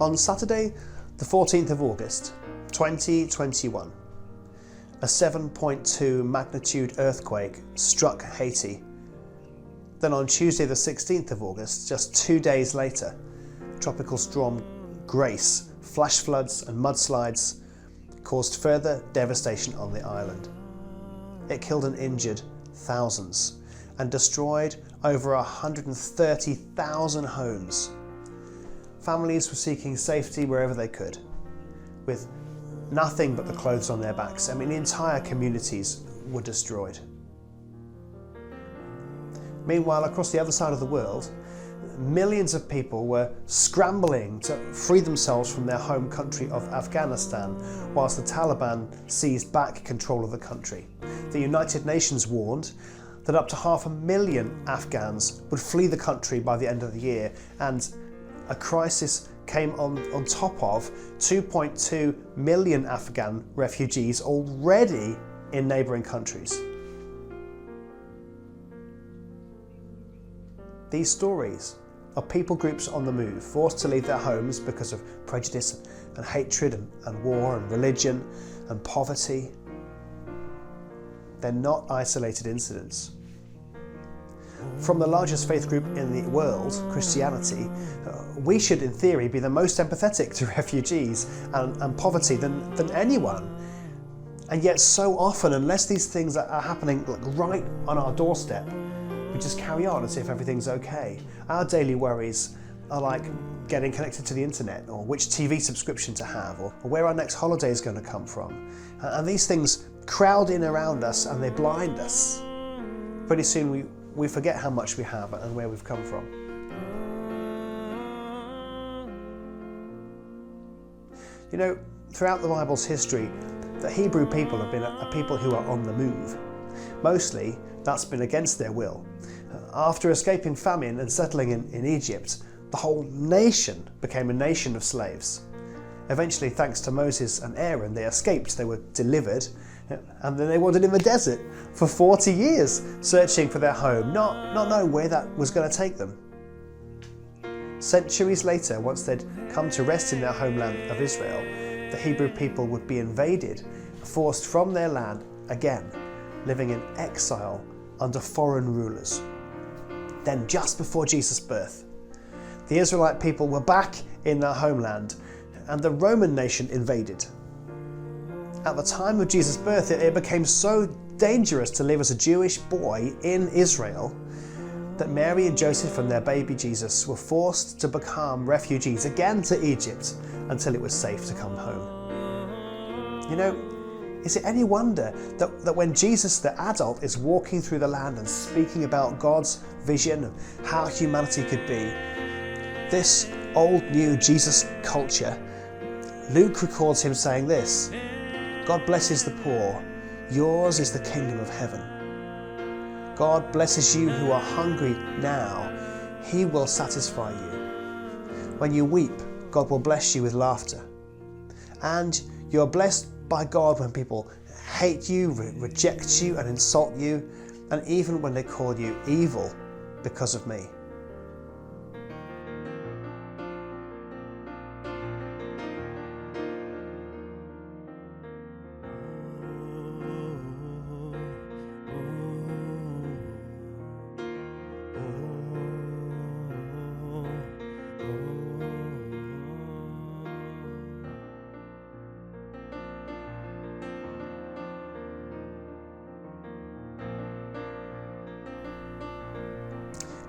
On Saturday, the 14th of August, 2021, a 7.2 magnitude earthquake struck Haiti. Then on Tuesday the 16th of August, just 2 days later, tropical storm Grace, flash floods and mudslides caused further devastation on the island. It killed and injured thousands and destroyed over 130,000 homes. Families were seeking safety wherever they could, with nothing but the clothes on their backs. I mean, entire communities were destroyed. Meanwhile, across the other side of the world, millions of people were scrambling to free themselves from their home country of Afghanistan, whilst the Taliban seized back control of the country. The United Nations warned that up to 500,000 Afghans would flee the country by the end of the year, and a crisis came on top of 2.2 million Afghan refugees already in neighbouring countries. These stories of people groups on the move, forced to leave their homes because of prejudice and hatred and war and religion and poverty, they're not isolated incidents. From the largest faith group in the world, Christianity, we should in theory be the most empathetic to refugees and poverty than anyone. And yet so often, unless these things are happening right on our doorstep, we just carry on as if everything's okay. Our daily worries are like getting connected to the internet, or which TV subscription to have, or where our next holiday is going to come from. And these things crowd in around us and they blind us. Pretty soon we forget how much we have and where we've come from. You know, throughout the Bible's history, the Hebrew people have been a people who are on the move. Mostly, that's been against their will. After escaping famine and settling in Egypt, the whole nation became a nation of slaves. Eventually, thanks to Moses and Aaron, they escaped, they were delivered, and then they wandered in the desert for 40 years, searching for their home, not knowing where that was going to take them. Centuries later, once they'd come to rest in their homeland of Israel, the Hebrew people would be invaded, forced from their land again, living in exile under foreign rulers. Then, just before Jesus' birth, the Israelite people were back in their homeland and the Roman nation invaded. At the time of Jesus' birth, it became so dangerous to live as a Jewish boy in Israel that Mary and Joseph and their baby Jesus were forced to become refugees again to Egypt until it was safe to come home. You know, is it any wonder that when Jesus, the adult, is walking through the land and speaking about God's vision of how humanity could be, this old new Jesus culture, Luke records him saying this: God blesses the poor, yours is the kingdom of heaven. God blesses you who are hungry now, he will satisfy you. When you weep, God will bless you with laughter. And you're blessed by God when people hate you, reject you and insult you, and even when they call you evil because of me.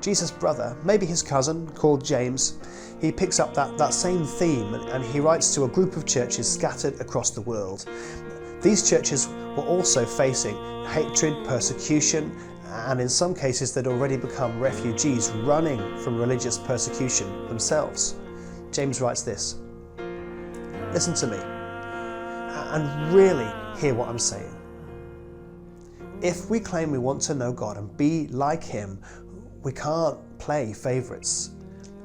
Jesus' brother, maybe his cousin, called James, he picks up that same theme and he writes to a group of churches scattered across the world. These churches were also facing hatred, persecution, and in some cases they'd already become refugees running from religious persecution themselves. James writes this: listen to me and really hear what I'm saying. If we claim we want to know God and be like him, we can't play favourites.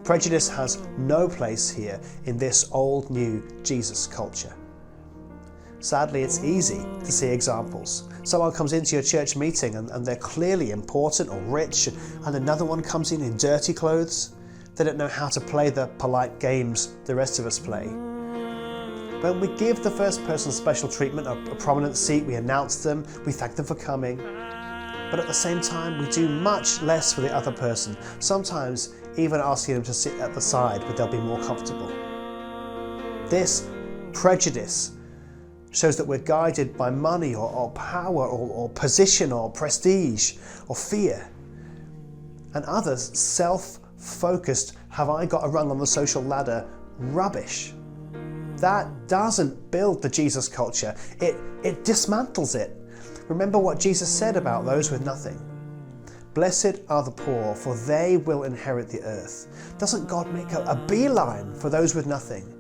Prejudice has no place here in this old new Jesus culture. Sadly, it's easy to see examples. Someone comes into your church meeting and they're clearly important or rich, and another one comes in dirty clothes. They don't know how to play the polite games the rest of us play. When we give the first person special treatment, a prominent seat, we announce them, we thank them for coming. But at the same time, we do much less for the other person, sometimes even asking them to sit at the side where they'll be more comfortable. This prejudice shows that we're guided by money or power or position or prestige or fear. And others, self-focused, have I got a rung on the social ladder, rubbish. That doesn't build the Jesus culture, it dismantles it. Remember what Jesus said about those with nothing. Blessed are the poor, for they will inherit the earth. Doesn't God make a beeline for those with nothing?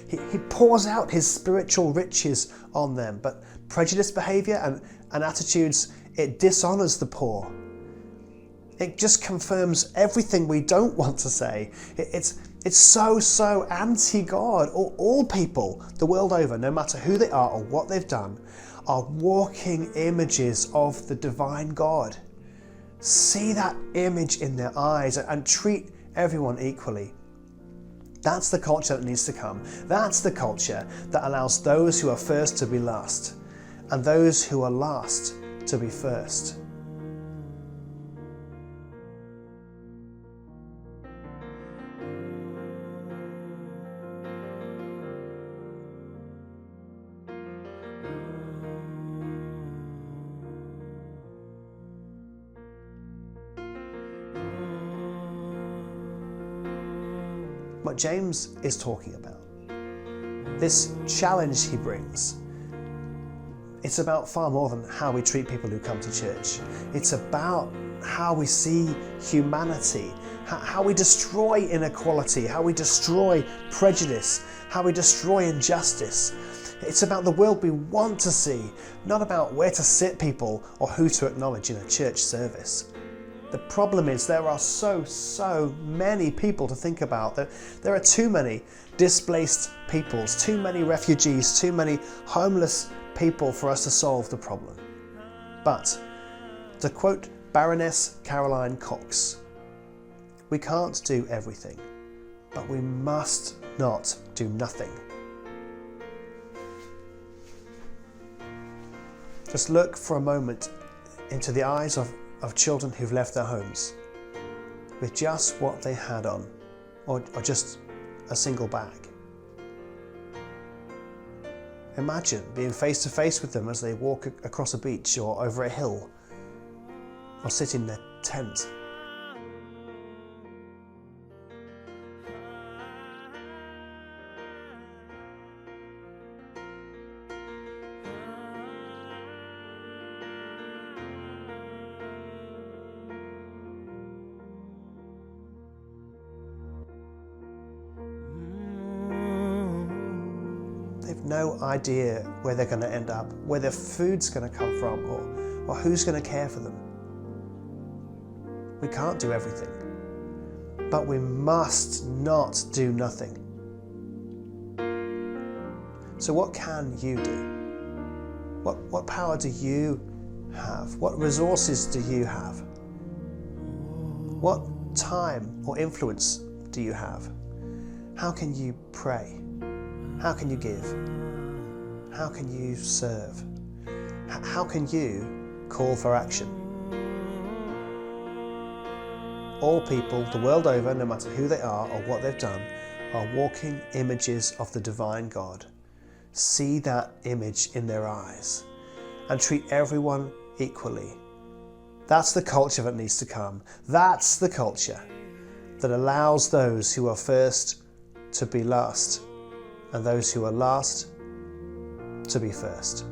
He pours out his spiritual riches on them, but prejudiced behaviour and attitudes, it dishonours the poor. It just confirms everything we don't want to say. It's so anti-God. All people the world over, no matter who they are or what they've done, are walking images of the divine God. See that image in their eyes and treat everyone equally. That's the culture that needs to come. That's the culture that allows those who are first to be last and those who are last to be first. What James is talking about, this challenge he brings, it's about far more than how we treat people who come to church. It's about how we see humanity, how we destroy inequality, how we destroy prejudice, how we destroy injustice. It's about the world we want to see, not about where to sit people or who to acknowledge in a church service. The problem is there are so many people to think about. There are too many displaced peoples, too many refugees, too many homeless people for us to solve the problem. But, to quote Baroness Caroline Cox, we can't do everything, but we must not do nothing. Just look for a moment into the eyes of children who've left their homes with just what they had on, or just a single bag. Imagine being face to face with them as they walk across a beach or over a hill or sit in their tent. They've no idea where they're going to end up, where their food's going to come from, or who's going to care for them. We can't do everything, but we must not do nothing. So what can you do? What power do you have? What resources do you have? What time or influence do you have? How can you pray? How can you give? How can you serve? How can you call for action? All people the world over, no matter who they are or what they've done, are walking images of the divine God. See that image in their eyes and treat everyone equally. That's the culture that needs to come. That's the culture that allows those who are first to be last and those who are last to be first.